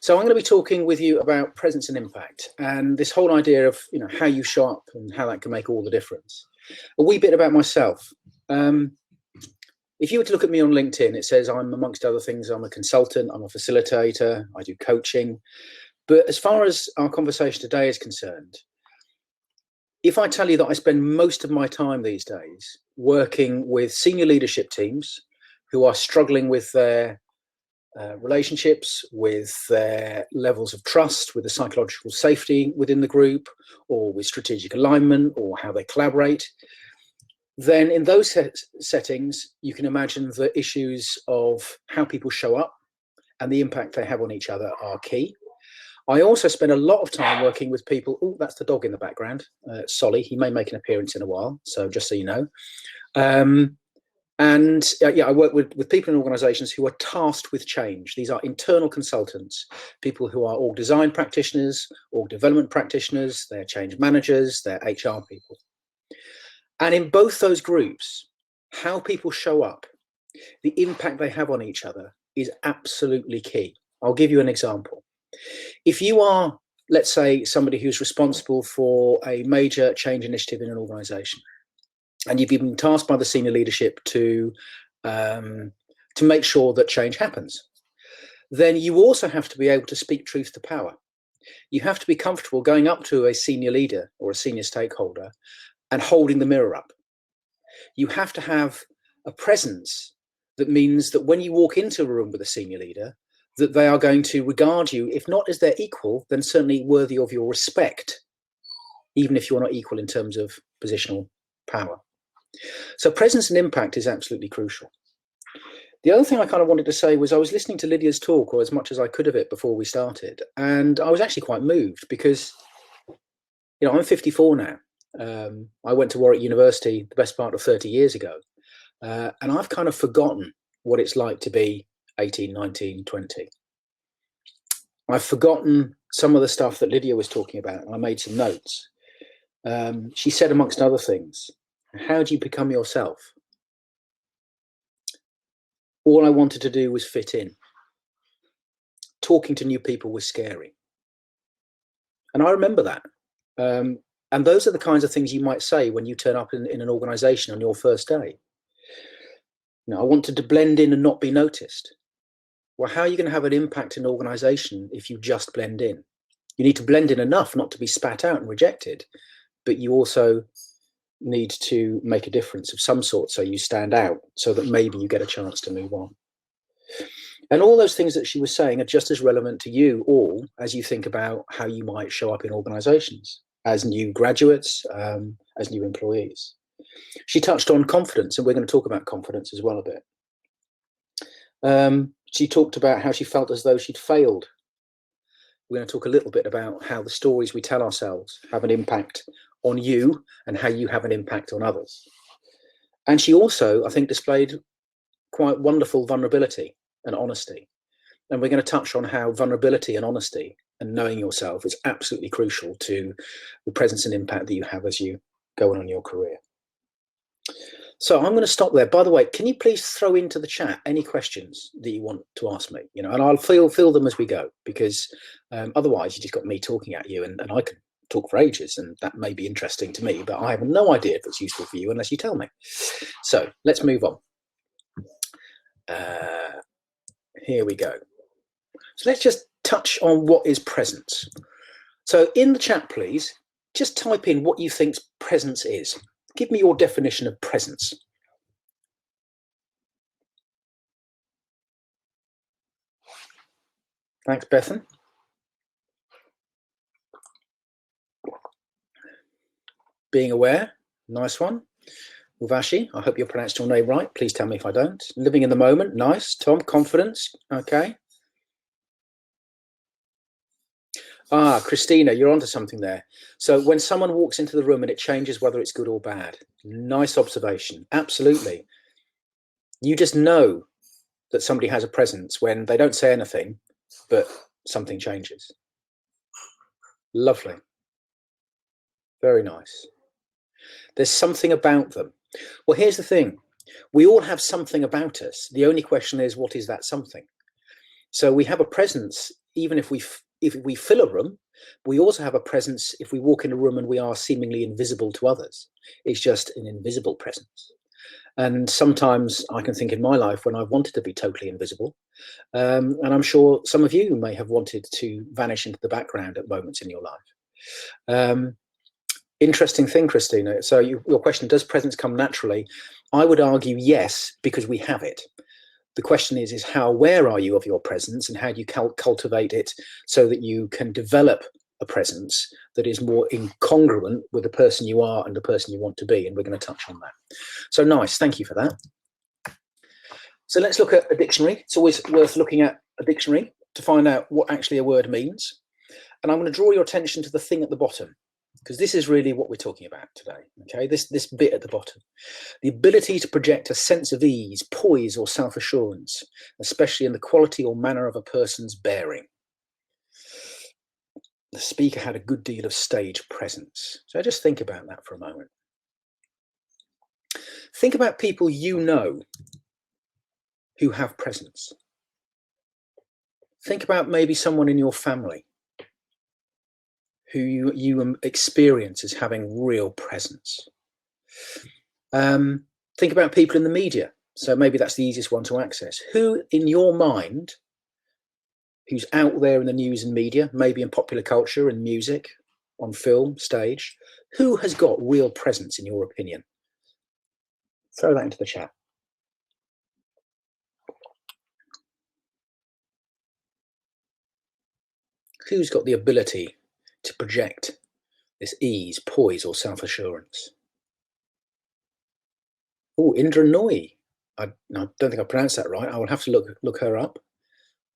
So I'm going to be talking with you about presence and impact, and this whole idea of how you show up and how that can make all the difference. A wee bit about myself. If you were to look at me on LinkedIn, it says I'm, amongst other things, I'm a consultant, I'm a facilitator, I do coaching. But as far as our conversation today is concerned, if I tell you that I spend most of my time these days working with senior leadership teams who are struggling with their relationships, with their levels of trust, with the psychological safety within the group, or with strategic alignment, or how they collaborate, then in those settings, you can imagine the issues of how people show up and the impact they have on each other are key. I also spend a lot of time working with people. Oh, that's the dog in the background, Solly. He may make an appearance in a while, so just so you know. I work with people in organizations who are tasked with change. These are internal consultants, people who are org design practitioners, org development practitioners, they're change managers, they're HR people. And in both those groups, how people show up, the impact they have on each other is absolutely key. I'll give you an example. If you are, let's say, somebody who's responsible for a major change initiative in an organization, and you've been tasked by the senior leadership to make sure that change happens, then you also have to be able to speak truth to power. You have to be comfortable going up to a senior leader or a senior stakeholder and holding the mirror up. You have to have a presence that means that when you walk into a room with a senior leader, that they are going to regard you, if not as their equal, then certainly worthy of your respect, even if you're not equal in terms of positional power. So presence and impact is absolutely crucial. The other thing I kind of wanted to say was I was listening to Lydia's talk, or as much as I could of it before we started, and I was actually quite moved because, I'm 54 now. I went to Warwick University the best part of 30 years ago, and I've kind of forgotten what it's like to be 18, 19, 20. I've forgotten some of the stuff that Lydia was talking about, and I made some notes. She said, amongst other things, how do you become yourself? All I wanted to do was fit in. Talking to new people was scary. And I remember that. And those are the kinds of things you might say when you turn up in an organization on your first day. I wanted to blend in and not be noticed. Well, how are you going to have an impact in an organization if you just blend in? You need to blend in enough not to be spat out and rejected, but you also need to make a difference of some sort so you stand out, so that maybe you get a chance to move on. And all those things that she was saying are just as relevant to you all as you think about how you might show up in organizations as new graduates, as new employees. She touched on confidence, and we're going to talk about confidence as well a bit. She talked about how she felt as though she'd failed. We're going to talk a little bit about how the stories we tell ourselves have an impact on you and how you have an impact on others. And she also, I think, displayed quite wonderful vulnerability and honesty. And we're going to touch on how vulnerability and honesty and knowing yourself is absolutely crucial to the presence and impact that you have as you go on your career. So I'm going to stop there. By the way, can you please throw into the chat any questions that you want to ask me? And I'll fill them as we go, because otherwise you just got me talking at you, and I can talk for ages, and that may be interesting to me, but I have no idea if it's useful for you unless you tell me. So let's move on. Here we go. So let's just touch on what is presence. So in the chat, please, just type in what you think presence is. Give me your definition of presence. Thanks, Bethan. Being aware, nice one. Uvashi, I hope you pronounced your name right. Please tell me if I don't. Living in the moment, nice. Tom, confidence, okay. Christina, you're onto something there. So when someone walks into the room and it changes whether it's good or bad, nice observation, absolutely. You just know that somebody has a presence when they don't say anything, but something changes. Lovely. Very nice. There's something about them. Well, here's the thing. We all have something about us. The only question is, what is that something? So we have a presence even if we fill a room, we also have a presence if we walk in a room and we are seemingly invisible to others. It's just an invisible presence. And sometimes I can think in my life when I've wanted to be totally invisible, and I'm sure some of you may have wanted to vanish into the background at moments in your life. Interesting thing, Christina. So your question, does presence come naturally? I would argue yes, because we have it. The question is how aware are you of your presence, and how do you cultivate it so that you can develop a presence that is more incongruent with the person you are and the person you want to be. And we're going to touch on that. So nice. Thank you for that. So let's look at a dictionary. It's always worth looking at a dictionary to find out what actually a word means. And I'm going to draw your attention to the thing at the bottom, because this is really what we're talking about today. Okay, this bit at the bottom. The ability to project a sense of ease, poise, or self-assurance, especially in the quality or manner of a person's bearing. The speaker had a good deal of stage presence. So just think about that for a moment. Think about people you know who have presence. Think about maybe someone in your family who you experience as having real presence. Think about people in the media. So maybe that's the easiest one to access. Who in your mind, who's out there in the news and media, maybe in popular culture and music, on film, stage, who has got real presence in your opinion? Throw that into the chat. Who's got the ability to project this ease, poise, or self-assurance? Oh, Indra Nooyi. I don't think I pronounced that right. I will have to look her up.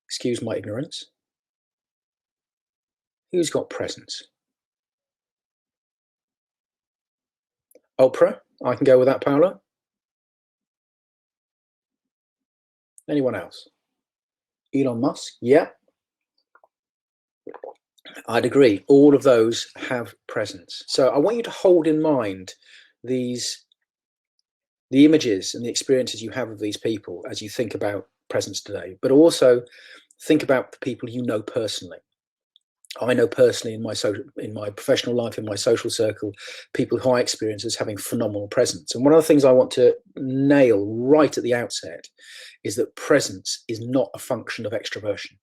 Excuse my ignorance. Who's got presence? Oprah. I can go with that, Paola. Anyone else? Elon Musk. Yeah. I'd agree. All of those have presence. So I want you to hold in mind the images and the experiences you have of these people as you think about presence today, but also think about the people you know personally. I know personally in my professional life, in my social circle, people who I experience as having phenomenal presence. And one of the things I want to nail right at the outset is that presence is not a function of extroversion.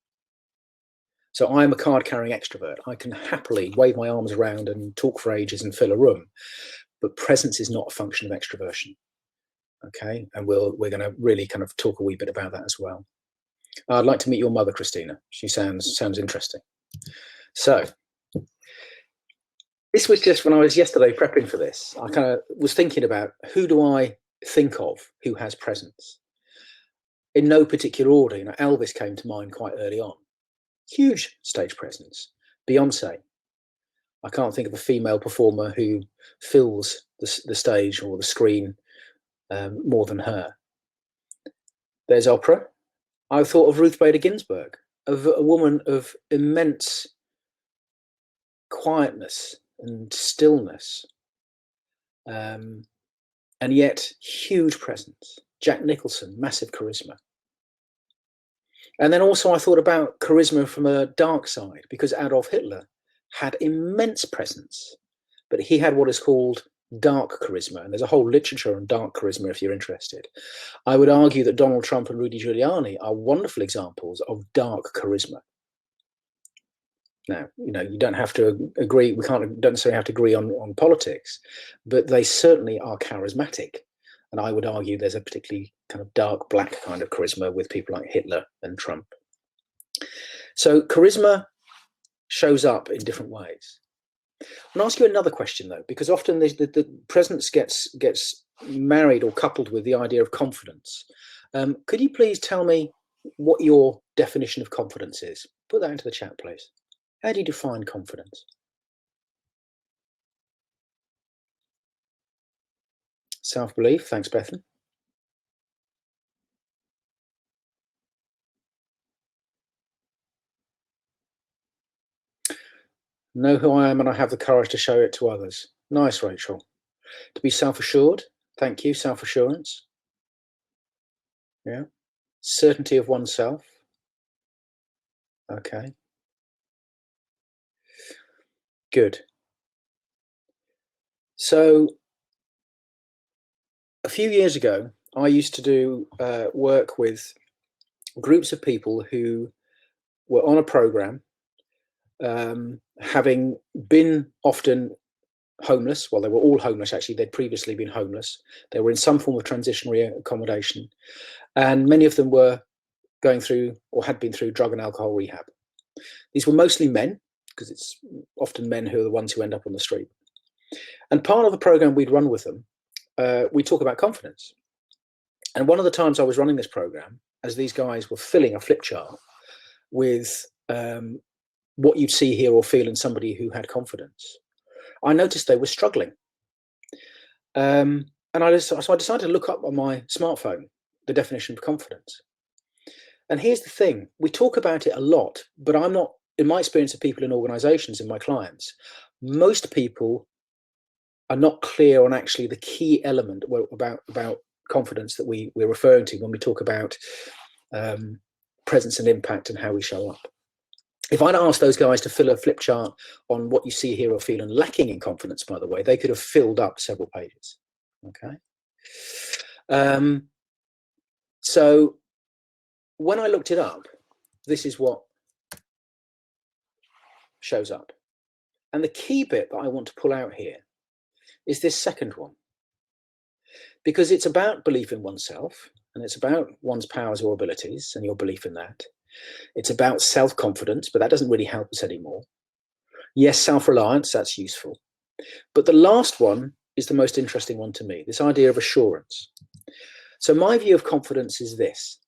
So I'm a card-carrying extrovert. I can happily wave my arms around and talk for ages and fill a room, but presence is not a function of extroversion. Okay, and we're going to really kind of talk a wee bit about that as well. I'd like to meet your mother, Christina. She sounds interesting. So this was just when I was yesterday prepping for this. I kind of was thinking about who do I think of who has presence. In no particular order, you know, Elvis came to mind quite early on. Huge stage presence. Beyonce. I can't think of a female performer who fills the stage or the screen more than her. There's Oprah. I thought of Ruth Bader Ginsburg, a woman of immense quietness and stillness, and yet huge presence. Jack Nicholson, massive charisma. And then also I thought about charisma from a dark side, because Adolf Hitler had immense presence, but he had what is called dark charisma. And there's a whole literature on dark charisma if you're interested. I would argue that Donald Trump and Rudy Giuliani are wonderful examples of dark charisma. Now, you know, you don't have to agree. Don't necessarily have to agree on politics, but they certainly are charismatic. And I would argue there's a particularly kind of dark black kind of charisma with people like Hitler and Trump. So charisma shows up in different ways. I'll ask you another question though, because often the presence gets married or coupled with the idea of confidence. Could you please tell me what your definition of confidence is? Put that into the chat, please. How do you define confidence? Self-belief. Thanks, Bethan. Know who I am and I have the courage to show it to others. Nice, Rachel. To be self-assured. Thank you. Self-assurance. Yeah. Certainty of oneself. Okay. Good. So a few years ago, I used to do work with groups of people who were on a program, having been often homeless. Well, they were all homeless, actually. They'd previously been homeless. They were in some form of transitionary accommodation. And many of them were going through or had been through drug and alcohol rehab. These were mostly men, because it's often men who are the ones who end up on the street. And part of the program we'd run with them, we talk about confidence. And one of the times I was running this program, as these guys were filling a flip chart with what you'd see, hear, or feel in somebody who had confidence, I noticed they were struggling. And so I decided to look up on my smartphone the definition of confidence. And here's the thing, we talk about it a lot, but I'm not, in my experience of people in organizations and my clients, most people are not clear on actually the key element about confidence that we're referring to when we talk about presence and impact and how we show up. If I'd asked those guys to fill a flip chart on what you see, hear, or feel and lacking in confidence, by the way, they could have filled up several pages. Okay. So when I looked it up, this is what shows up. And the key bit that I want to pull out here is this second one, because it's about belief in oneself, and it's about one's powers or abilities and your belief in that. It's about self-confidence, but that doesn't really help us anymore. Yes, self-reliance, that's useful. But the last one is the most interesting one to me, this idea of assurance. So my view of confidence is this.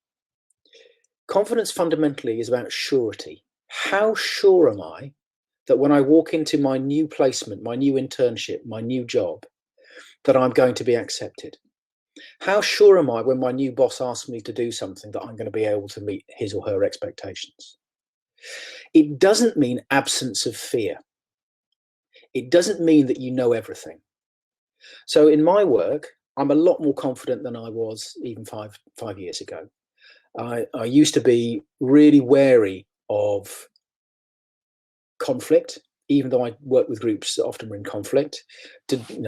Confidence fundamentally is about surety. How sure am I that when I walk into my new placement, my new internship, my new job, that I'm going to be accepted? How sure am I when my new boss asks me to do something that I'm going to be able to meet his or her expectations? It doesn't mean absence of fear. It doesn't mean that you know everything. So in my work, I'm a lot more confident than I was even five years ago. I used to be really wary of conflict, even though I worked with groups that often were in conflict.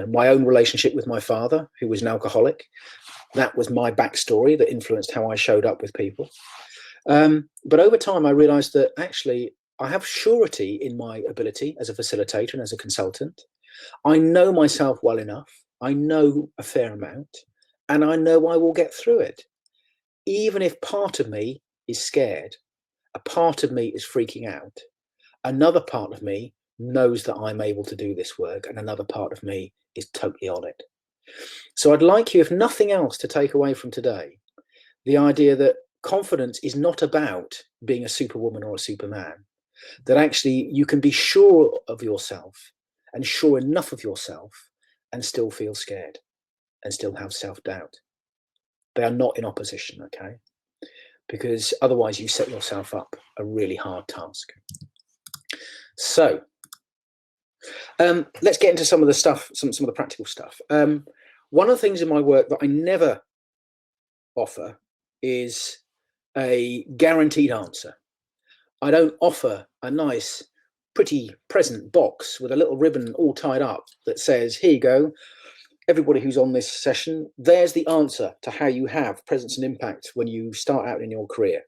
My own relationship with my father, who was an alcoholic, that was my backstory that influenced how I showed up with people. But over time, I realized that actually I have surety in my ability as a facilitator and as a consultant. I know myself well enough. I know a fair amount, and I know I will get through it. Even if part of me is scared, a part of me is freaking out, another part of me knows that I'm able to do this work, and another part of me is totally on it. So I'd like you, if nothing else, to take away from today the idea that confidence is not about being a superwoman or a superman, that actually you can be sure of yourself and sure enough of yourself and still feel scared and still have self-doubt. They are not in opposition, okay? Because otherwise you set yourself up a really hard task. So let's get into some of the stuff, some of the practical stuff. One of the things in my work that I never offer is a guaranteed answer. I don't offer a nice, pretty present box with a little ribbon all tied up that says, here you go, everybody who's on this session, there's the answer to how you have presence and impact when you start out in your career.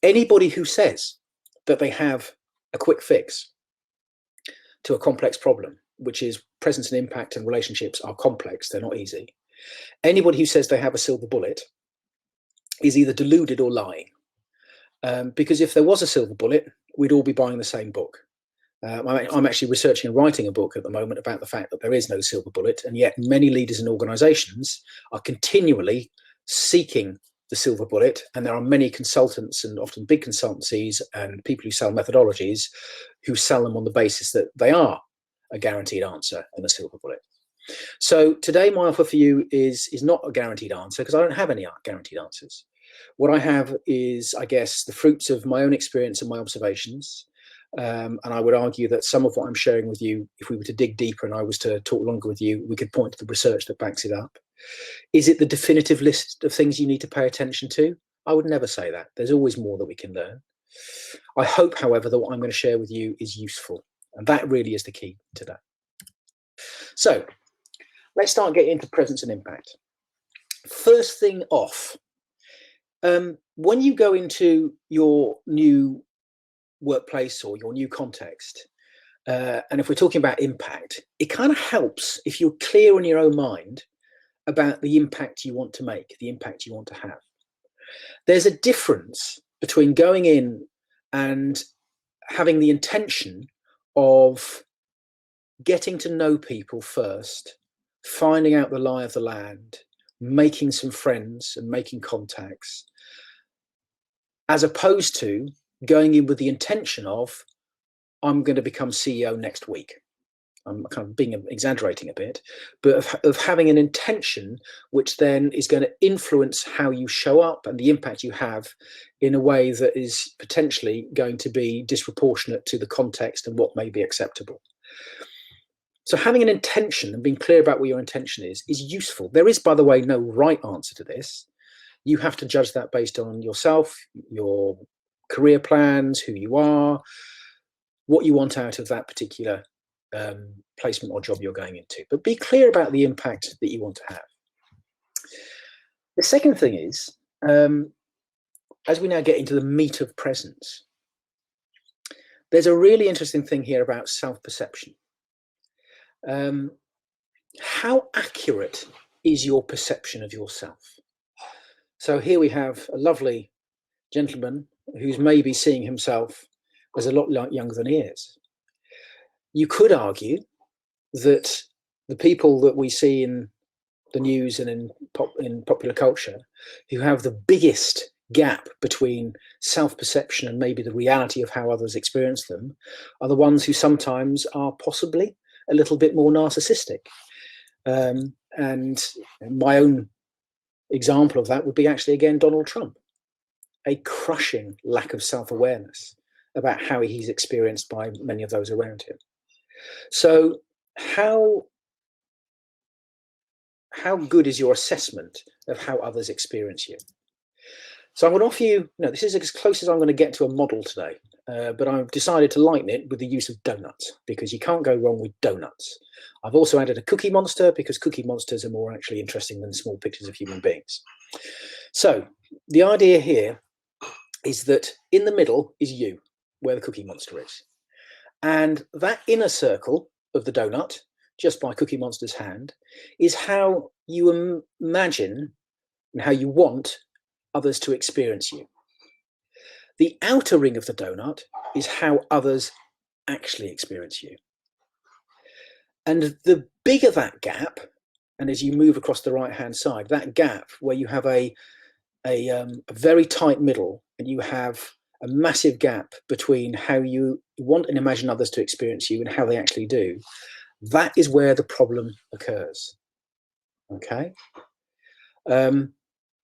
Anybody who says that they have a quick fix to a complex problem, which is presence and impact and relationships are complex, they're not easy. Anybody who says they have a silver bullet is either deluded or lying. Because if there was a silver bullet, we'd all be buying the same book. I'm actually researching and writing a book at the moment about the fact that there is no silver bullet, and yet many leaders and organizations are continually seeking the silver bullet, and there are many consultants and often big consultancies and people who sell methodologies who sell them on the basis that they are a guaranteed answer and a silver bullet. So today my offer for you is not a guaranteed answer, because I don't have any guaranteed answers. What I have is, I guess, the fruits of my own experience and my observations. And I would argue that some of what I'm sharing with you, if we were to dig deeper and I was to talk longer with you, we could point to the research that backs it up. Is it the definitive list of things you need to pay attention to? I would never say that. There's always more that we can learn. I hope, however, that what I'm going to share with you is useful. And that really is the key today. So let's start getting into presence and impact. First thing off, when you go into your new workplace or your new context, and if we're talking about impact, it kind of helps if you're clear in your own mind about the impact you want to make, the impact you want to have. There's a difference between going in and having the intention of getting to know people first, finding out the lie of the land, making some friends and making contacts, as opposed to going in with the intention of, I'm going to become CEO next week. I'm kind of exaggerating a bit, but of having an intention which then is going to influence how you show up and the impact you have in a way that is potentially going to be disproportionate to the context and what may be acceptable. So having an intention and being clear about what your intention is useful. There is, by the way, no right answer to this. You have to judge that based on yourself, your career plans, who you are, what you want out of that particular placement or job you're going into. But be clear about the impact that you want to have. The second thing is, as we now get into the meat of presence, there's a really interesting thing here about self-perception. How accurate is your perception of yourself? So here we have a lovely gentleman who's maybe seeing himself as a lot younger than he is. You could argue that the people that we see in the news and in popular culture who have the biggest gap between self-perception and maybe the reality of how others experience them are the ones who sometimes are possibly a little bit more narcissistic. And my own example of that would be actually, again, Donald Trump. A crushing lack of self-awareness about how he's experienced by many of those around him. So how good is your assessment of how others experience you? So I'm going to offer you, this is as close as I'm going to get to a model today, but I've decided to lighten it with the use of donuts, because you can't go wrong with donuts. I've also added a cookie monster, because cookie monsters are more actually interesting than small pictures of human beings. So the idea here is that in the middle is you, where the cookie monster is. And that inner circle of the donut, just by Cookie Monster's hand, is how you imagine and how you want others to experience you. The outer ring of the donut is how others actually experience you. And the bigger that gap, and as you move across the right-hand side, that gap where you have a very tight middle and you have a massive gap between how you want and imagine others to experience you and how they actually do, that is where the problem occurs. Okay?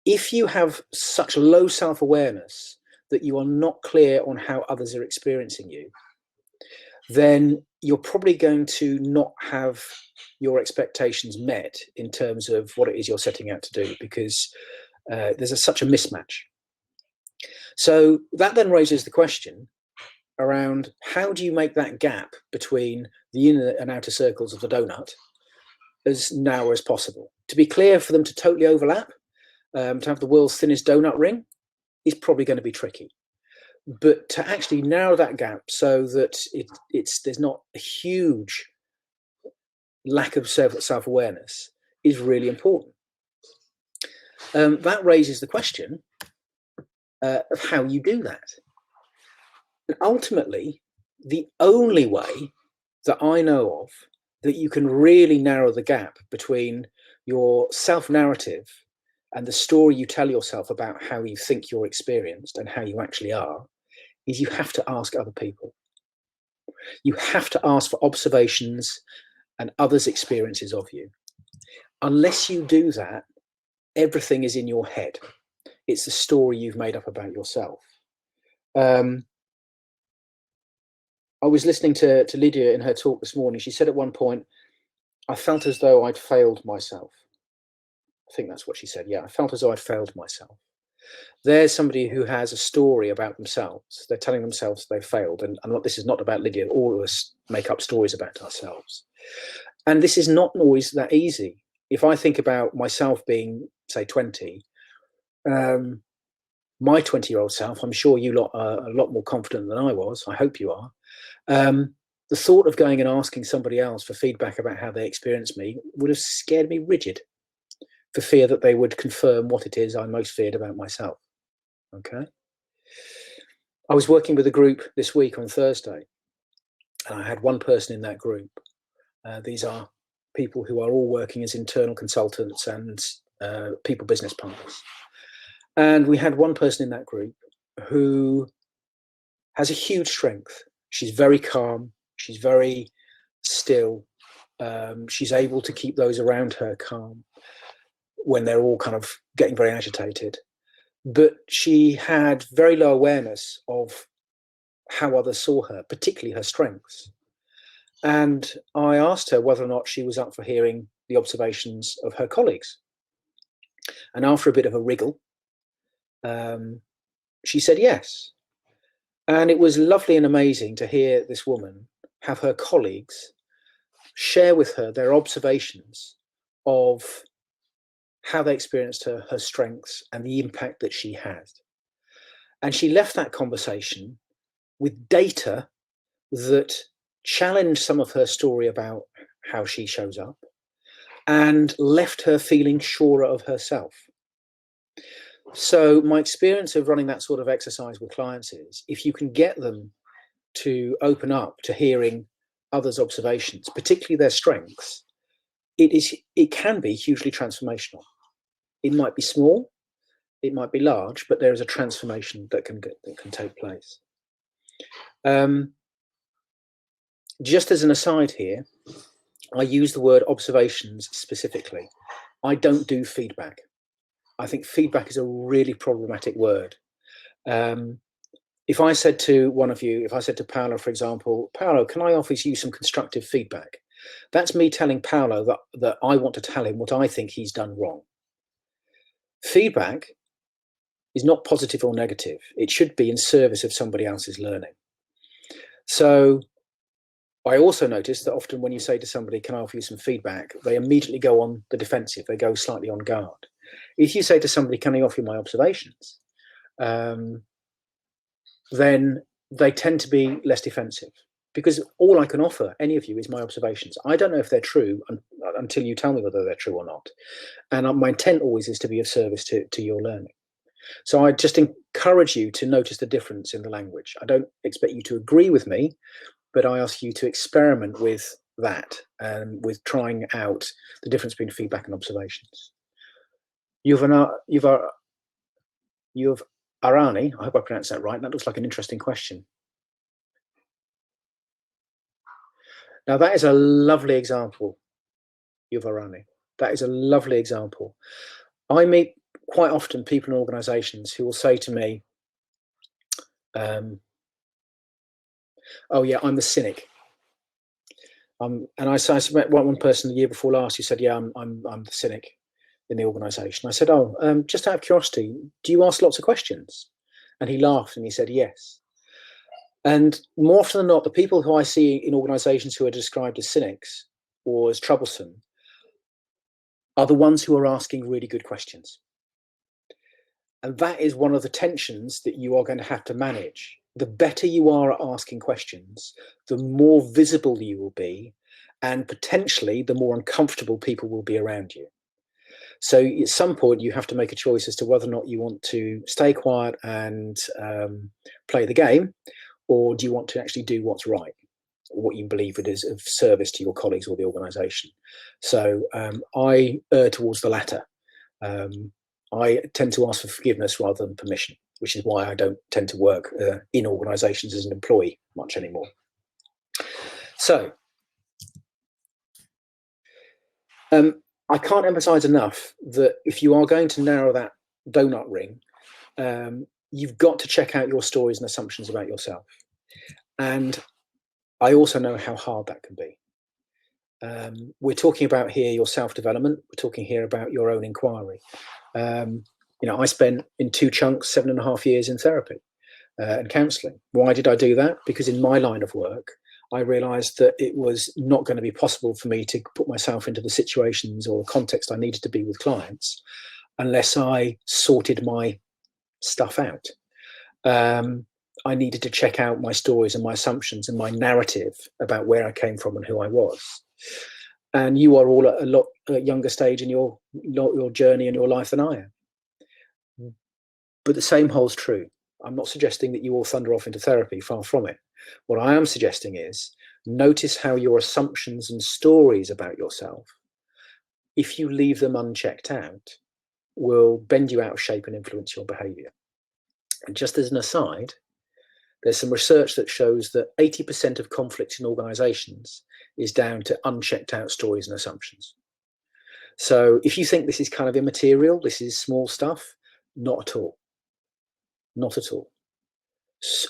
If you have such low self-awareness that you are not clear on how others are experiencing you, then you're probably going to not have your expectations met in terms of what it is you're setting out to do, because there's such a mismatch. So that then raises the question around, how do you make that gap between the inner and outer circles of the donut as narrow as possible? To be clear, for them to totally overlap, to have the world's thinnest donut ring is probably going to be tricky. But to actually narrow that gap so that there's not a huge lack of self-awareness is really important. That raises the question of how you do that. And ultimately, the only way that I know of that you can really narrow the gap between your self-narrative and the story you tell yourself about how you think you're experienced and how you actually are is you have to ask other people. You have to ask for observations and others' experiences of you. Unless you do that, everything is in your head. It's the story you've made up about yourself. I was listening to Lydia in her talk this morning. She said at one point, I felt as though I'd failed myself. I think that's what she said. Yeah, I felt as though I'd failed myself. There's somebody who has a story about themselves. They're telling themselves they failed. And this is not about Lydia. All of us make up stories about ourselves. And this is not always that easy. If I think about myself being, say, 20, my 20-year-old self, I'm sure you lot are a lot more confident than I was. I hope you are. The thought of going and asking somebody else for feedback about how they experienced me would have scared me rigid, for fear that they would confirm what it is I most feared about myself. Okay. I was working with a group this week on Thursday, and I had one person in that group. These are people who are all working as internal consultants and people business partners. And we had one person in that group who has a huge strength. She's very calm. She's very still. She's able to keep those around her calm when they're all kind of getting very agitated. But she had very low awareness of how others saw her, particularly her strengths. And I asked her whether or not she was up for hearing the observations of her colleagues. And after a bit of a wriggle, she said yes. And it was lovely and amazing to hear this woman have her colleagues share with her their observations of how they experienced her strengths and the impact that she had. And she left that conversation with data that challenged some of her story about how she shows up and left her feeling surer of herself. So my experience of running that sort of exercise with clients is, if you can get them to open up to hearing others' observations, particularly their strengths, it can be hugely transformational. It might be small, it might be large, but there is a transformation that can take place. Just as an aside here, I use the word observations specifically. I don't do feedback. I think feedback is a really problematic word. If I said to one of you, if I said to Paolo, for example, Paolo, can I offer you some constructive feedback? That's me telling Paolo that I want to tell him what I think he's done wrong. Feedback is not positive or negative. It should be in service of somebody else's learning. So I also notice that often when you say to somebody, can I offer you some feedback, they immediately go on the defensive. They go slightly on guard. If you say to somebody, can I offer you my observations, then they tend to be less defensive, because all I can offer any of you is my observations. I don't know if they're true until you tell me whether they're true or not. And my intent always is to be of service to your learning. So I just encourage you to notice the difference in the language. I don't expect you to agree with me, but I ask you to experiment with that and with trying out the difference between feedback and observations. You've Arani, I hope I pronounced that right. That looks like an interesting question. Now, that is a lovely example, Arani. That is a lovely example. I meet quite often people in organizations who will say to me, oh yeah, I'm the cynic. And I met one person the year before last who said, yeah, I'm the cynic in the organization. I said, oh, just out of curiosity, do you ask lots of questions? And he laughed and he said, yes. And more often than not, the people who I see in organizations who are described as cynics or as troublesome are the ones who are asking really good questions. And that is one of the tensions that you are going to have to manage. The better you are at asking questions, the more visible you will be, and potentially the more uncomfortable people will be around you. So at some point, you have to make a choice as to whether or not you want to stay quiet and play the game, or do you want to actually do what's right, or what you believe it is of service to your colleagues or the organization. So I err towards the latter. I tend to ask for forgiveness rather than permission, which is why I don't tend to work in organizations as an employee much anymore. So I can't emphasize enough that if you are going to narrow that donut ring, you've got to check out your stories and assumptions about yourself. And I also know how hard that can be. We're talking about here your self-development. We're talking here about your own inquiry. I spent in 2 chunks 7.5 years in therapy and counselling. Why did I do that? Because in my line of work, I realised that it was not going to be possible for me to put myself into the situations or the context I needed to be with clients unless I sorted my stuff out. I needed to check out my stories and my assumptions and my narrative about where I came from and who I was. And you are all at a lot younger stage in your journey and your life than I am. But the same holds true. I'm not suggesting that you all thunder off into therapy, far from it. What I am suggesting is notice how your assumptions and stories about yourself, if you leave them unchecked out, will bend you out of shape and influence your behaviour. And just as an aside, there's some research that shows that 80% of conflicts in organisations is down to unchecked out stories and assumptions. So if you think this is kind of immaterial, this is small stuff, not at all. Not at all.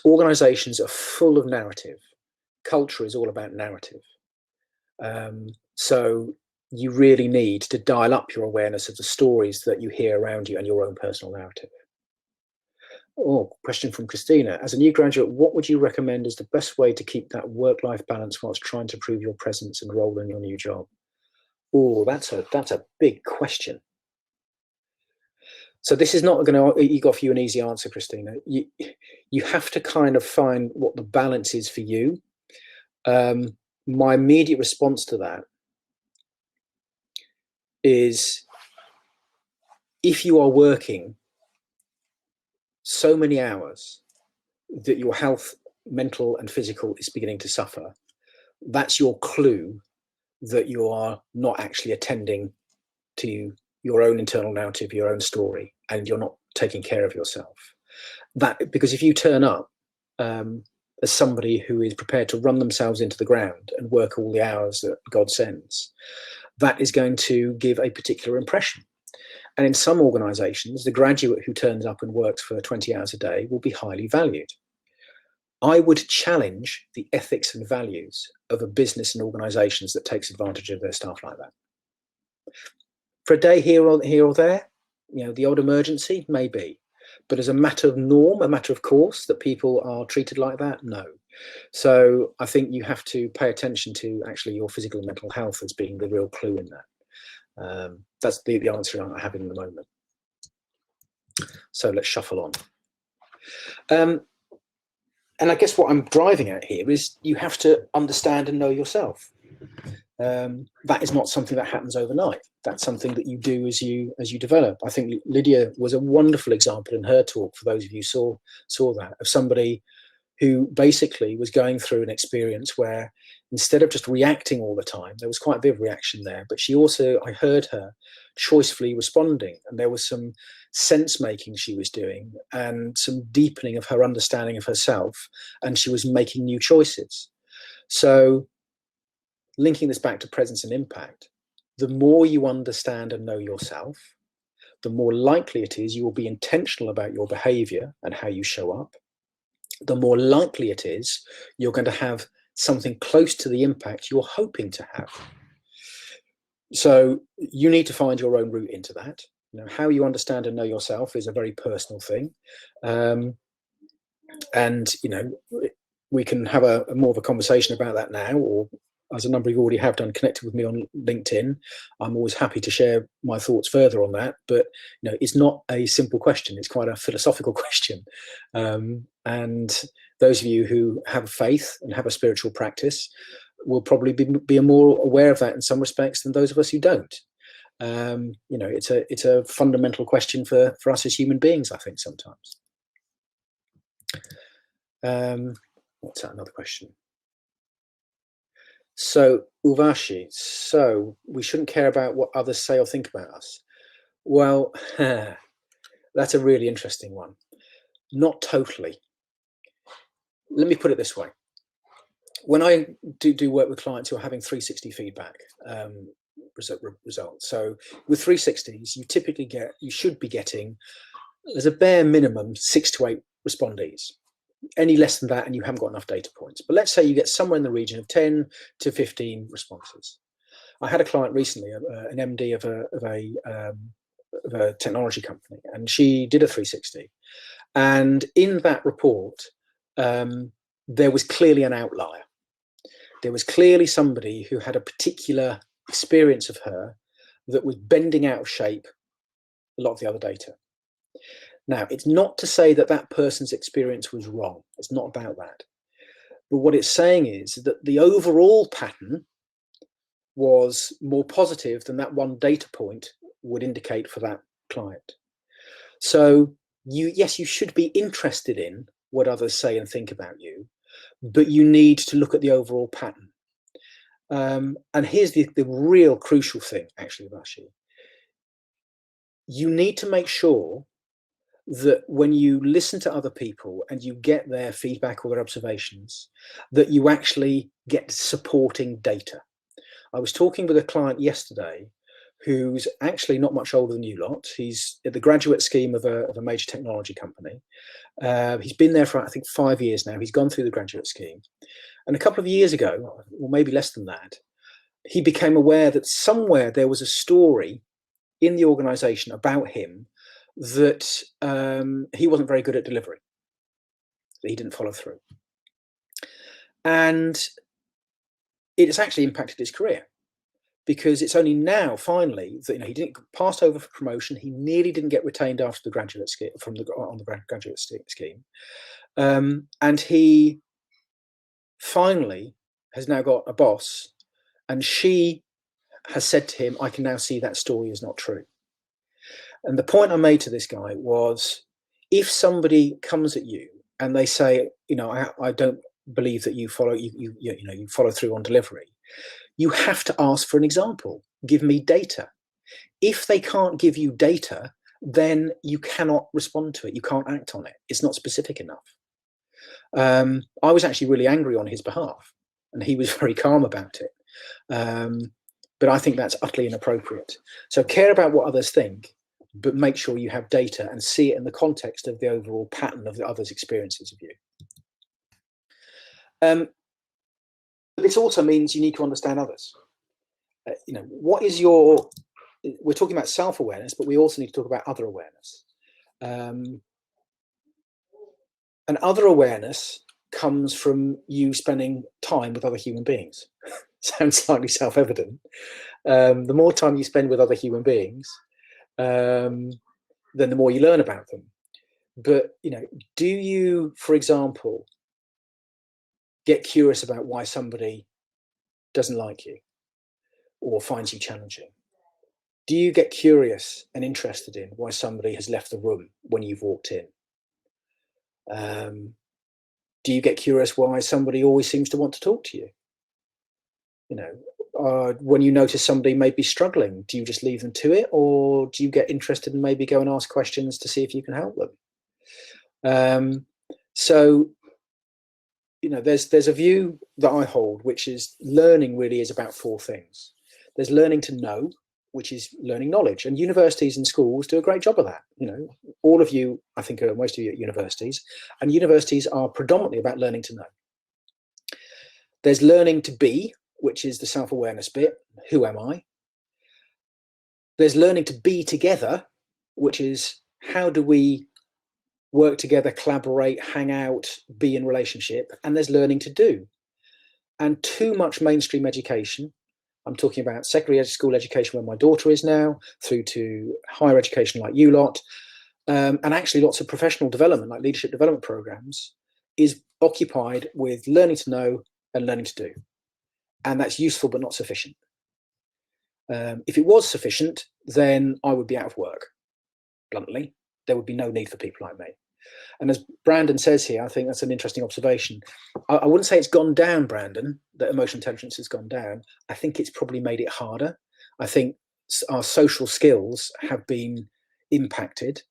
Organisations are full of narrative. Culture is all about narrative. So you really need to dial up your awareness of the stories that you hear around you and your own personal narrative. Oh, question from Christina. As a new graduate, what would you recommend is the best way to keep that work-life balance whilst trying to prove your presence and role in your new job? Oh, that's a big question. So this is not going to offer you an easy answer, Christina. You have to kind of find what the balance is for you. My immediate response to that is, if you are working so many hours that your health, mental and physical, is beginning to suffer, that's your clue that you are not actually attending to your own internal narrative, your own story, and you're not taking care of yourself. Because if you turn up as somebody who is prepared to run themselves into the ground and work all the hours that God sends, that is going to give a particular impression. And in some organisations, the graduate who turns up and works for 20 hours a day will be highly valued. I would challenge the ethics and values of a business and organisations that takes advantage of their staff like that. For a day here or there, the odd emergency, maybe. But as a matter of norm, a matter of course, that people are treated like that, no. So I think you have to pay attention to actually your physical and mental health as being the real clue in that. That's the answer I have in the moment. So let's shuffle on. And I guess what I'm driving at here is you have to understand and know yourself. That is not something that happens overnight. That's something that you do as you develop. I think Lydia was a wonderful example in her talk, for those of you who saw that, of somebody who basically was going through an experience where instead of just reacting all the time, there was quite a bit of reaction there, but I heard her choicefully responding, and there was some sense making she was doing and some deepening of her understanding of herself, and she was making new choices. So linking this back to presence and impact, the more you understand and know yourself, the more likely it is you will be intentional about your behavior and how you show up. The more likely it is you're going to have something close to the impact you're hoping to have. So you need to find your own route into that. How you understand and know yourself is a very personal thing. And, we can have a more of a conversation about that now, or as a number of you already have done, connected with me on LinkedIn. I'm always happy to share my thoughts further on that. But it's not a simple question. It's quite a philosophical question. And those of you who have faith and have a spiritual practice will probably be more aware of that in some respects than those of us who don't. It's a fundamental question for us as human beings, I think, sometimes. What's that? Another question. So, Urvashi, so we shouldn't care about what others say or think about us. Well, that's a really interesting one. Not totally. Let me put it this way. When I do work with clients who are having 360 feedback results, so with 360s, you should be getting, as a bare minimum, 6 to 8 respondees. Any less than that and you haven't got enough data points. But let's say you get somewhere in the region of 10 to 15 responses. I had a client recently, an MD of of a technology company, and she did a 360. And in that report, there was clearly an outlier. There was clearly somebody who had a particular experience of her that was bending out of shape a lot of the other data. Now, it's not to say that that person's experience was wrong. It's not about that. But what it's saying is that the overall pattern was more positive than that one data point would indicate for that client. So yes, you should be interested in what others say and think about you, but you need to look at the overall pattern. And here's the real crucial thing, actually, Vashi. You need to make sure that when you listen to other people and you get their feedback or their observations, that you actually get supporting data. I was talking with a client yesterday who's actually not much older than you lot. He's at the graduate scheme of a major technology company. He's been there for, I think, 5 years now. He's gone through the graduate scheme. And a couple of years ago, or maybe less than that, he became aware that somewhere there was a story in the organization about him that he wasn't very good at delivering, that he didn't follow through. And it's actually impacted his career, because it's only now, finally, that he didn't pass over for promotion. He nearly didn't get retained after the graduate scheme, on the graduate scheme, and he finally has now got a boss, and she has said to him, "I can now see that story is not true." And the point I made to this guy was, if somebody comes at you and they say, I don't believe that you follow you follow through on delivery, you have to ask for an example. Give me data. If they can't give you data, then you cannot respond to it. You can't act on it. It's not specific enough. I was actually really angry on his behalf, and he was very calm about it. But I think that's utterly inappropriate. So care about what others think, but make sure you have data and see it in the context of the overall pattern of the others' experiences of you. But this also means you need to understand others. What is we're talking about self-awareness, but we also need to talk about other awareness. And other awareness comes from you spending time with other human beings. Sounds slightly self-evident. The more time you spend with other human beings, then the more you learn about them. But do you, for example, get curious about why somebody doesn't like you or finds you challenging? Do you get curious and interested in why somebody has left the room when you've walked in? Do you get curious why somebody always seems to want to talk to you? When you notice somebody may be struggling, do you just leave them to it, or do you get interested and maybe go and ask questions to see if you can help them? So there's a view that I hold, which is learning really is about 4 things. There's learning to know, which is learning knowledge, and universities and schools do a great job of that. All of you, I think, most of you at universities, and universities are predominantly about learning to know. There's learning to be, which is the self-awareness bit. Who am I? There's learning to be together, which is how do we work together, collaborate, hang out, be in relationship. And there's learning to do. And too much mainstream education, I'm talking about secondary school education where my daughter is now, through to higher education like you lot, and actually lots of professional development like leadership development programs, is occupied with learning to know and learning to do. And that's useful but not sufficient. If it was sufficient, then I would be out of work, bluntly. There would be no need for people like me. And as Brandon says here, I think that's an interesting observation. I wouldn't say it's gone down, Brandon, that emotional intelligence has gone down. I think it's probably made it harder. I think our social skills have been impacted.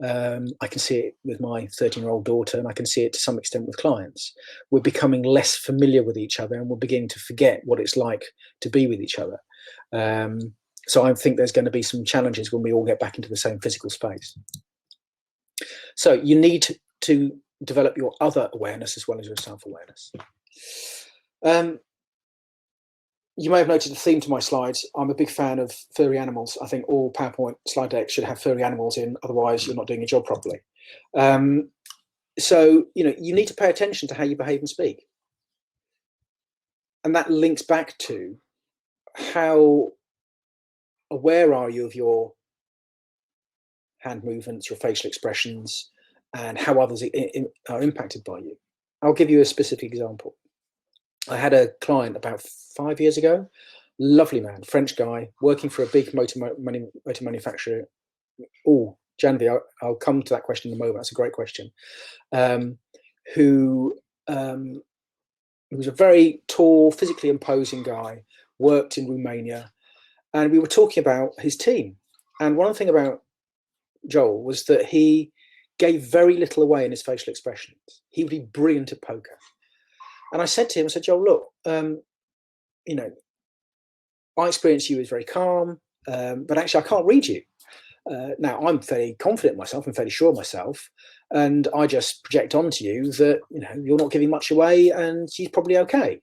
I can see it with my 13-year-old daughter, and I can see it to some extent with clients. We're becoming less familiar with each other, and we're beginning to forget what it's like to be with each other. So I think there's going to be some challenges when we all get back into the same physical space. So you need to develop your other awareness as well as your self-awareness. you may have noted the theme to my slides. I'm a big fan of furry animals. I think all PowerPoint slide decks should have furry animals in, otherwise you're not doing your job properly. So, you need to pay attention to how you behave and speak. And that links back to how aware are you of your hand movements, your facial expressions, and how others are impacted by you. I'll give you a specific example. I had a client about 5 years ago, lovely man, French guy, working for a big motor manufacturer. Oh, Janvi, I'll come to that question in a moment. That's a great question. Who was a very tall, physically imposing guy, worked in Romania, and we were talking about his team. And one thing about Joel was that he gave very little away in his facial expressions. He would be brilliant at poker. And I said to him, I said, Joel, look, I experience you as very calm, but actually I can't read you. Now, I'm fairly confident in myself and fairly sure of myself, and I just project onto you that, you're not giving much away and she's probably okay.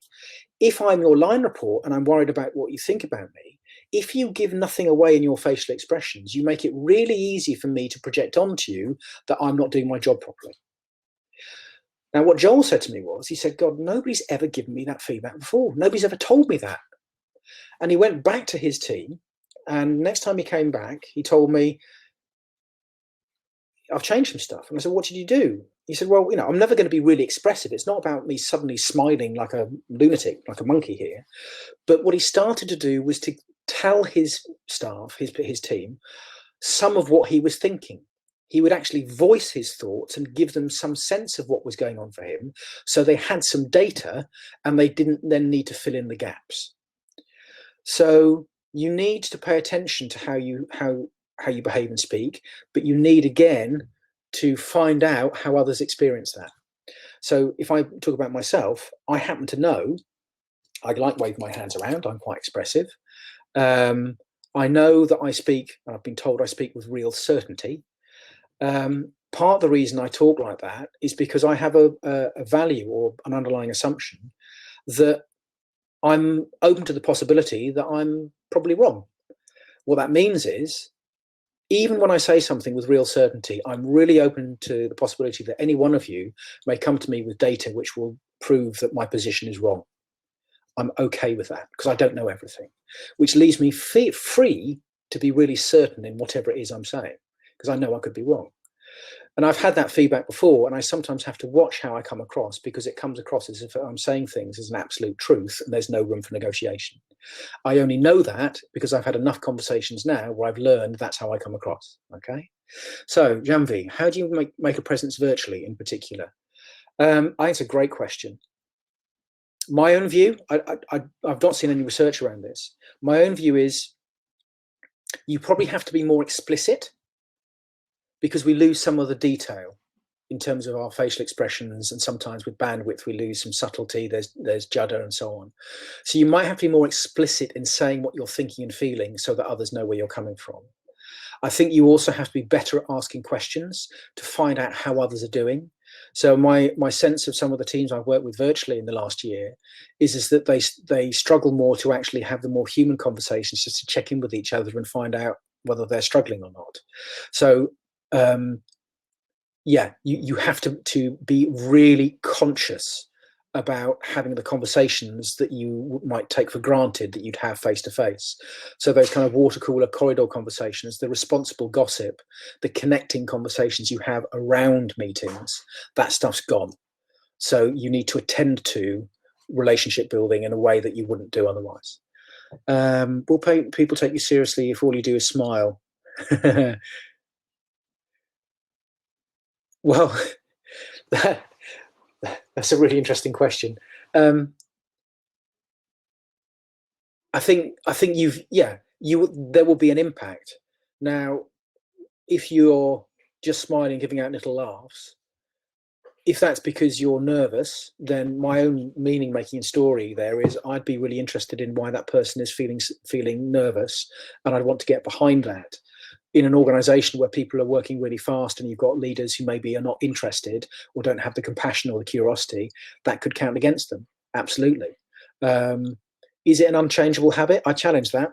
If I'm your line report and I'm worried about what you think about me, if you give nothing away in your facial expressions, you make it really easy for me to project onto you that I'm not doing my job properly. Now, what Joel said to me was, he said, God, nobody's ever given me that feedback before. Nobody's ever told me that. And he went back to his team, and next time he came back, he told me, I've changed some stuff. And I said, what did you do? He said, well, I'm never going to be really expressive. It's not about me suddenly smiling like a lunatic, like a monkey here. But what he started to do was to tell his staff, his team, some of what he was thinking. He would actually voice his thoughts and give them some sense of what was going on for him. So they had some data and they didn't then need to fill in the gaps. So you need to pay attention to how you behave and speak, but you need, again, to find out how others experience that. So if I talk about myself, I happen to know I like waving my hands around. I'm quite expressive. I know that I speak, I've been told I speak with real certainty. Part of the reason I talk like that is because I have a value or an underlying assumption that I'm open to the possibility that I'm probably wrong. What that means is, even when I say something with real certainty, I'm really open to the possibility that any one of you may come to me with data which will prove that my position is wrong. I'm okay with that because I don't know everything, which leaves me free to be really certain in whatever it is I'm saying, because I know I could be wrong. And I've had that feedback before, and I sometimes have to watch how I come across, because it comes across as if I'm saying things as an absolute truth and there's no room for negotiation. I only know that because I've had enough conversations now where I've learned that's how I come across. Okay. So, Janvi, how do you make a presence virtually in particular? I think it's a great question. My own view, I've not seen any research around this. My own view is you probably have to be more explicit, because we lose some of the detail in terms of our facial expressions, and sometimes with bandwidth we lose some subtlety. There's judder and so on. So you might have to be more explicit in saying what you're thinking and feeling so that others know where you're coming from. I think you also have to be better at asking questions to find out how others are doing. So my sense of some of the teams I've worked with virtually in the last year is that they struggle more to actually have the more human conversations, just to check in with each other and find out whether they're struggling or not. So you have to be really conscious about having the conversations that you might take for granted that you'd have face to face. So those kind of water cooler corridor conversations, the responsible gossip, the connecting conversations you have around meetings, that stuff's gone. So you need to attend to relationship building in a way that you wouldn't do otherwise. Will people take you seriously if all you do is smile? Well, that's a really interesting question. I think there will be an impact. Now, if you're just smiling, giving out little laughs, if that's because you're nervous, then my own meaning making story there is I'd be really interested in why that person is feeling nervous, and I'd want to get behind that. In an organization where people are working really fast and you've got leaders who maybe are not interested or don't have the compassion or the curiosity, that could count against them. Absolutely. Is it an unchangeable habit? I challenge that.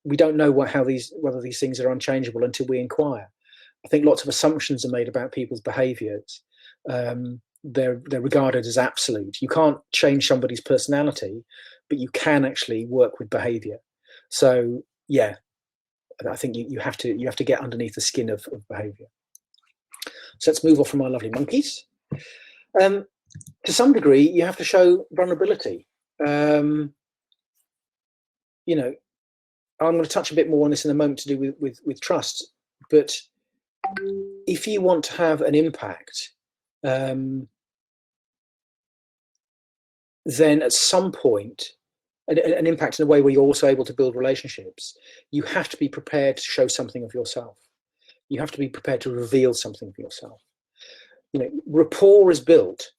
We don't know whether these things are unchangeable until we inquire. I think lots of assumptions are made about people's behaviours. They're regarded as absolute. You can't change somebody's personality, but you can actually work with behaviour. So yeah, I think you have to get underneath the skin of behaviour. So let's move on from our lovely monkeys. To some degree, you have to show vulnerability. You know, I'm going to touch a bit more on this in a moment to do with trust. But if you want to have an impact, then at some point, an impact in a way where you're also able to build relationships, you have to be prepared to show something of yourself. You have to be prepared to reveal something of yourself. You know, rapport is built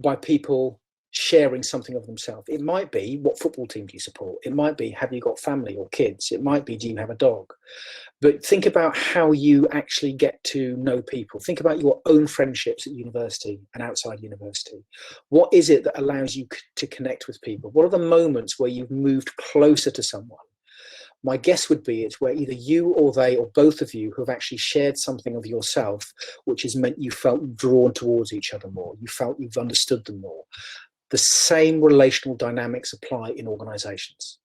by people sharing something of themselves. It might be, what football team do you support? It might be, have you got family or kids? It might be, do you have a dog? But think about how you actually get to know people. Think about your own friendships at university and outside university. What is it that allows you to connect with people? What are the moments where you've moved closer to someone? My guess would be it's where either you or they or both of you have actually shared something of yourself, which has meant you felt drawn towards each other more. You felt you've understood them more. The same relational dynamics apply in organizations.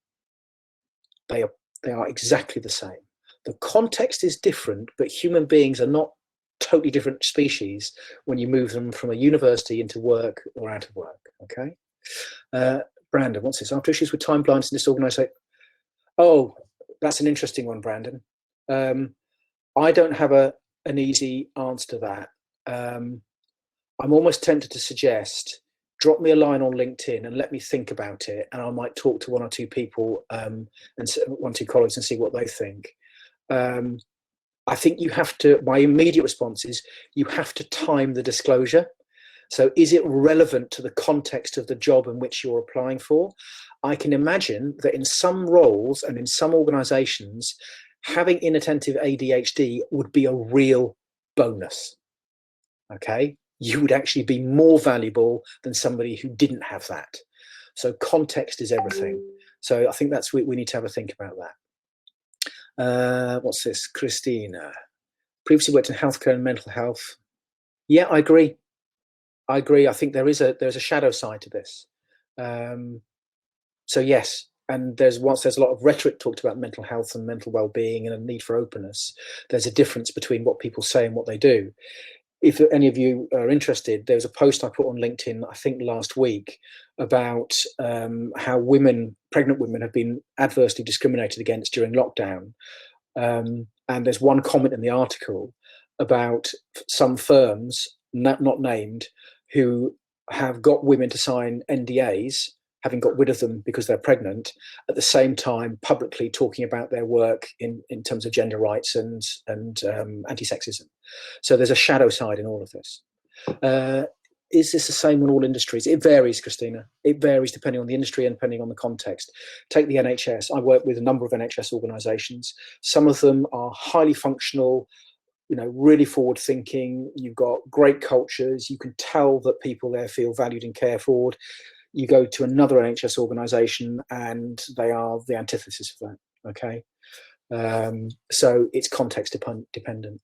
They are exactly the same. The context is different, but human beings are not totally different species when you move them from a university into work or out of work, okay? Brandon, what's this? After issues with time blindness in this organization. Oh, that's an interesting one, Brandon. I don't have an easy answer to that. I'm almost tempted to suggest, drop me a line on LinkedIn and let me think about it, and I might talk to one or two people and one or two colleagues and see what they think. I think you have to, my immediate response is, you have to time the disclosure. So is it relevant to the context of the job in which you're applying for? I can imagine that in some roles and in some organizations, having inattentive ADHD would be a real bonus, okay? You would actually be more valuable than somebody who didn't have that. So context is everything. So I think that's, we need to have a think about that. What's this? Christina. Previously worked in healthcare and mental health. Yeah, I agree. I agree. I think there's a shadow side to this. So yes, and there's a lot of rhetoric talked about mental health and mental well-being and a need for openness. There's a difference between what people say and what they do. If any of you are interested, there was a post I put on LinkedIn, I think last week, about how pregnant women have been adversely discriminated against during lockdown. And there's one comment in the article about some firms, not named, who have got women to sign NDAs, having got rid of them because they're pregnant, at the same time publicly talking about their work in terms of gender rights and anti-sexism. So there's a shadow side in all of this. Is this the same in all industries? It varies, Christina. It varies depending on the industry and depending on the context. Take the NHS. I work with a number of NHS organisations. Some of them are highly functional, you know, really forward thinking. You've got great cultures. You can tell that people there feel valued and cared for. You go to another NHS organisation and they are the antithesis of that, okay? So it's context dependent.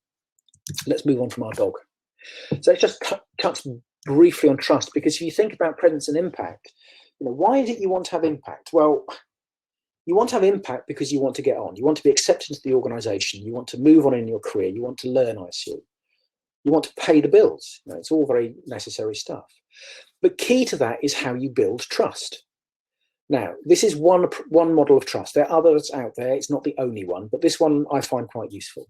Let's move on from our dog. So let's just touch briefly on trust, because if you think about presence and impact, you know, why is it you want to have impact? Well, you want to have impact because you want to get on. You want to be accepted into the organisation. You want to move on in your career. You want to learn, I assume. You want to pay the bills. You know, it's all very necessary stuff. But key to that is how you build trust. Now, this is one model of trust. There are others out there. It's not the only one, but this one I find quite useful.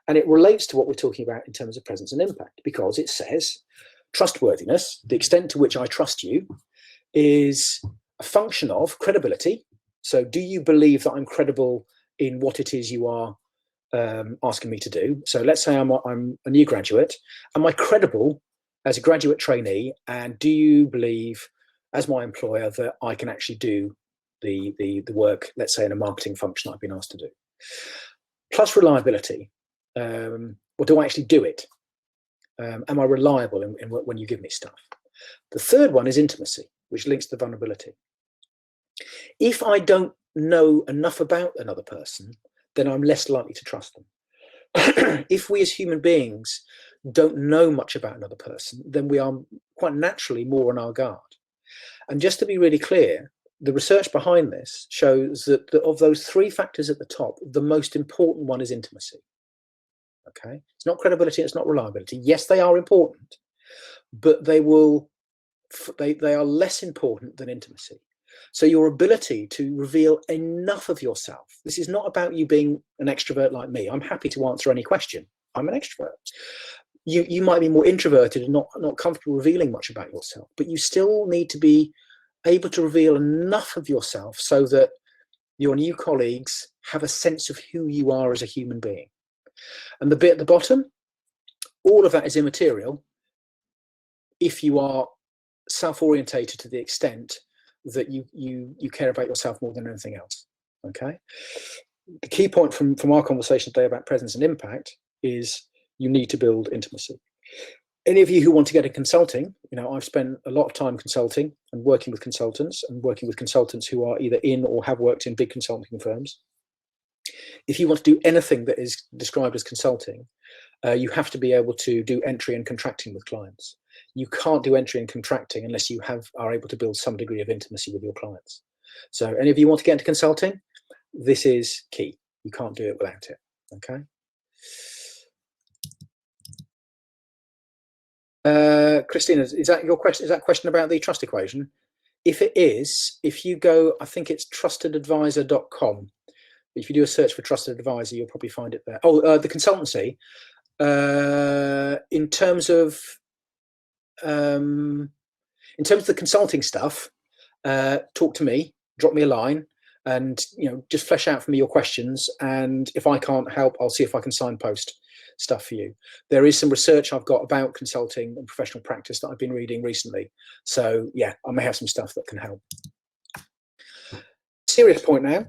And it relates to what we're talking about in terms of presence and impact, because it says trustworthiness, the extent to which I trust you, is a function of credibility. So do you believe that I'm credible in what it is you are asking me to do? So let's say I'm a new graduate. Am I credible as a graduate trainee, and do you believe as my employer that I can actually do the work, let's say in a marketing function I've been asked to do? Plus reliability. Or do I actually do it? Am I reliable in when you give me stuff? The third one is intimacy, which links to vulnerability. If I don't know enough about another person, then I'm less likely to trust them. If we as human beings don't know much about another person, then we are quite naturally more on our guard. And just to be really clear, the research behind this shows that of those three factors at the top, the most important one is intimacy. Okay, it's not credibility, it's not reliability. Yes, they are important, but they are less important than intimacy. So your ability to reveal enough of yourself. This is not about you being an extrovert like me. I'm happy to answer any question. I'm an extrovert. You might be more introverted and not comfortable revealing much about yourself, but you still need to be able to reveal enough of yourself so that your new colleagues have a sense of who you are as a human being. And the bit at the bottom, all of that is immaterial if you are self-orientated to the extent that you care about yourself more than anything else. Okay. The key point from our conversation today about presence and impact is you need to build intimacy. Any of you who want to get into consulting, I've spent a lot of time consulting and working with consultants who are either in or have worked in big consulting firms. If you want to do anything that is described as consulting, you have to be able to do entry and contracting with clients. You can't do entry and contracting unless you are able to build some degree of intimacy with your clients. So any of you want to get into consulting, this is key. You can't do it without it. Okay. Christina, is that your question? Is that question about the trust equation? If it is, if you go, I think it's trustedadvisor.com. If you do a search for trusted advisor, you'll probably find it there. Oh, the consultancy. In terms of the consulting stuff, talk to me, drop me a line, and just flesh out for me your questions. And if I can't help, I'll see if I can signpost stuff for you. There is some research I've got about consulting and professional practice that I've been reading recently. So yeah, I may have some stuff that can help. Serious point now,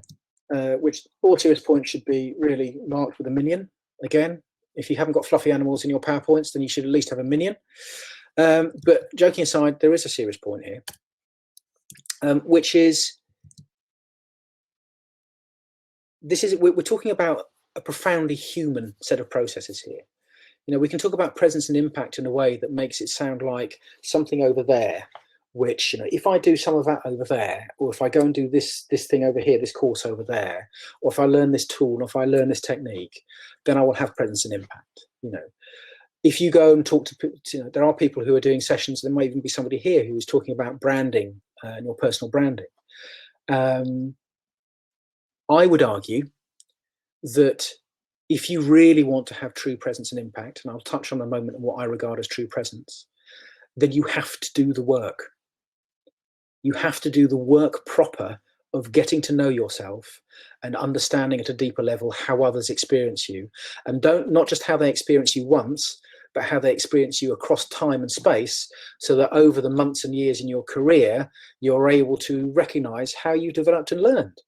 which all serious points should be really marked with a minion. Again, if you haven't got fluffy animals in your PowerPoints, then you should at least have a minion. But joking aside, there is a serious point here, which is we're talking about a profoundly human set of processes here. We can talk about presence and impact in a way that makes it sound like something over there, which, if I do some of that over there, or if I go and do this thing over here, this course over there, or if I learn this tool, or if I learn this technique, then I will have presence and impact. If you go and talk to, there are people who are doing sessions, there might even be somebody here who is talking about branding and your personal branding. I would argue that if you really want to have true presence and impact, and I'll touch on in a moment on what I regard as true presence, then you have to do the work. You have to do the work proper of getting to know yourself and understanding at a deeper level how others experience you, and not just how they experience you once, but how they experience you across time and space, so that over the months and years in your career, you're able to recognize how you developed and learned.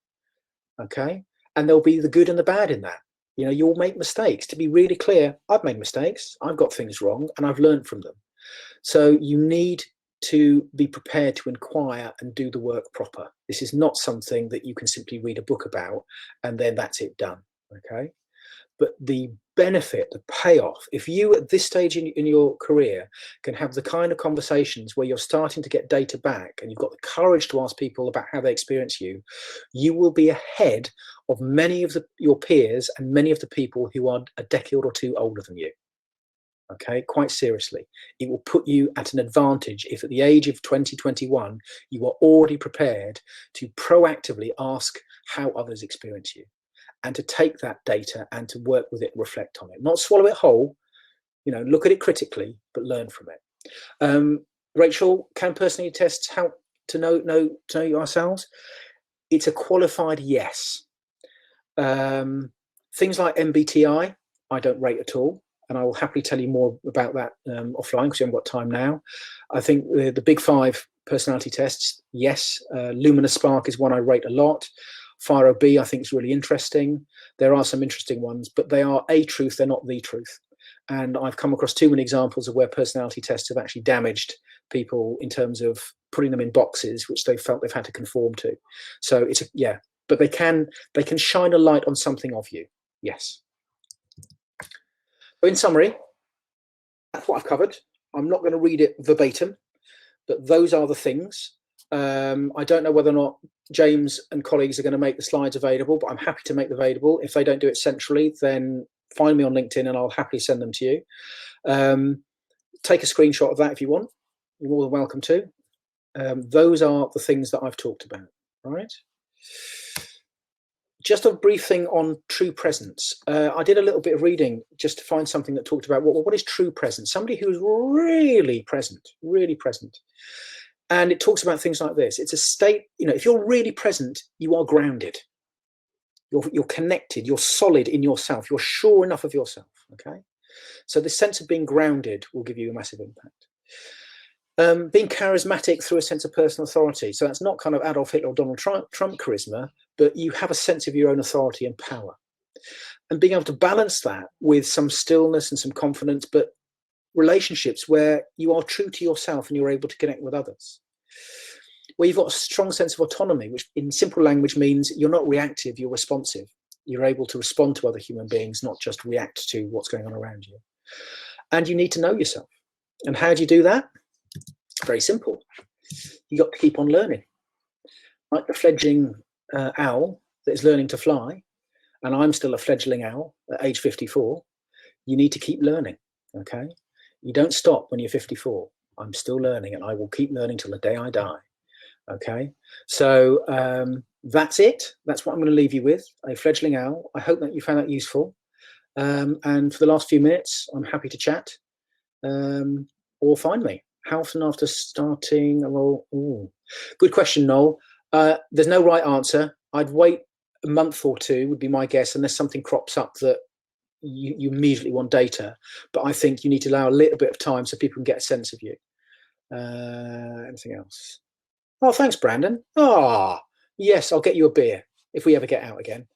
Okay. And there'll be the good and the bad in that. You'll make mistakes. To be really clear, I've made mistakes. I've got things wrong and I've learned from them. So you need to be prepared to inquire and do the work proper. This is not something that you can simply read a book about and then that's it done. Okay. But the benefit, the payoff, if you at this stage in your career can have the kind of conversations where you're starting to get data back and you've got the courage to ask people about how they experience you, you will be ahead of many of your peers and many of the people who are a decade or two older than you. Okay, quite seriously, it will put you at an advantage if at the age of 2021 you are already prepared to proactively ask how others experience you, and to take that data and to work with it, reflect on it, not swallow it whole, look at it critically, but learn from it. Rachel, can personality tests help to know ourselves? It's a qualified yes. Things like MBTI, I don't rate at all. And I will happily tell you more about that offline because we haven't got time now. I think the big 5 personality tests, yes. Luminous Spark is one I rate a lot. Fire B, I think, is really interesting. There are some interesting ones, but they are a truth, they're not the truth. And I've come across too many examples of where personality tests have actually damaged people in terms of putting them in boxes which they felt they've had to conform to. So it's yeah, but they can shine a light on something of you. Yes. So in summary, that's what I've covered. I'm not going to read it verbatim, but those are the things. I don't know whether or not James and colleagues are going to make the slides available, but I'm happy to make them available. If they don't do it centrally, then find me on LinkedIn and I'll happily send them to you. Take a screenshot of that if you want. You're more than welcome to. Those are the things that I've talked about. All right. Just a brief thing on true presence. I did a little bit of reading just to find something that talked about what is true presence. Somebody who is really present, really present. And it talks about things like this. It's a state, you know, if you're really present, you are grounded. You're connected, you're solid in yourself, you're sure enough of yourself, okay? So the sense of being grounded will give you a massive impact. Being charismatic through a sense of personal authority. So that's not kind of Adolf Hitler or Donald Trump charisma, but you have a sense of your own authority and power. And being able to balance that with some stillness and some confidence, but relationships where you are true to yourself and you're able to connect with others. Where you've got a strong sense of autonomy, which in simple language means you're not reactive, you're responsive. You're able to respond to other human beings, not just react to what's going on around you. And you need to know yourself. And how do you do that? Very simple. You got to keep on learning. Like the fledgling owl that is learning to fly, and I'm still a fledgling owl at age 54, you need to keep learning, okay? You don't stop when you're 54. I'm still learning, and I will keep learning till the day I die, okay? So that's it. That's what I'm going to leave you with, a fledgling owl. I hope that you found that useful. And for the last few minutes, I'm happy to chat or find me. How often after starting a role? Ooh. Good question, Noel. There's no right answer. I'd wait a month or two would be my guess, unless something crops up that you immediately want data. But I think you need to allow a little bit of time so people can get a sense of you. Anything else? Oh, thanks, Brandon. Ah, yes, I'll get you a beer if we ever get out again.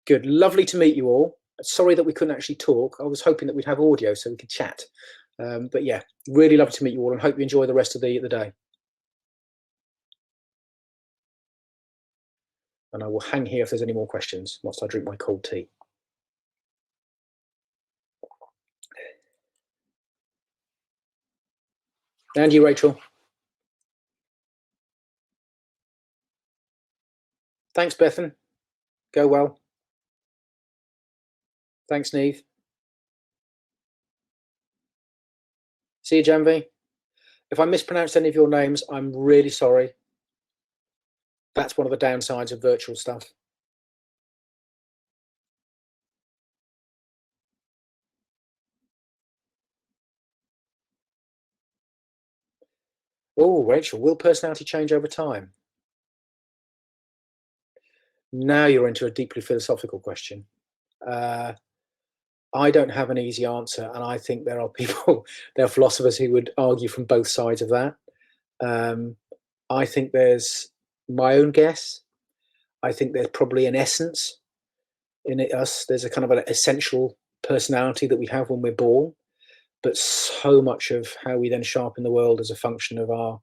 Good. Lovely to meet you all. Sorry that we couldn't actually talk. I was hoping that we'd have audio so we could chat. But yeah, really lovely to meet you all and hope you enjoy the rest of the day. And I will hang here if there's any more questions whilst I drink my cold tea. And you, Rachel. Thanks, Bethan. Go well. Thanks, Neve. See you, Janvi. If I mispronounced any of your names, I'm really sorry. That's one of the downsides of virtual stuff. Oh, Rachel, will personality change over time? Now you're into a deeply philosophical question. I don't have an easy answer, and I think there are people, there are philosophers who would argue from both sides of that. I think there's my own guess. I think there's probably an essence in us. There's a kind of an essential personality that we have when we're born, but so much of how we then sharpen the world is a function of our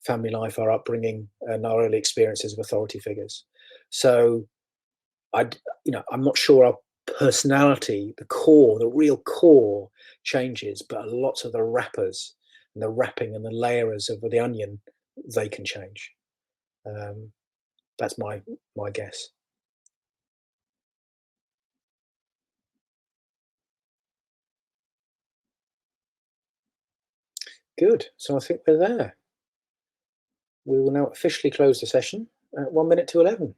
family life, our upbringing, and our early experiences of authority figures. So I'm not sure our personality, the core, the real core changes, but lots of the wrappers and the wrapping and the layers of the onion, they can change. That's my guess. Good. So I think we're there. We will now officially close the session at 1 minute to 11.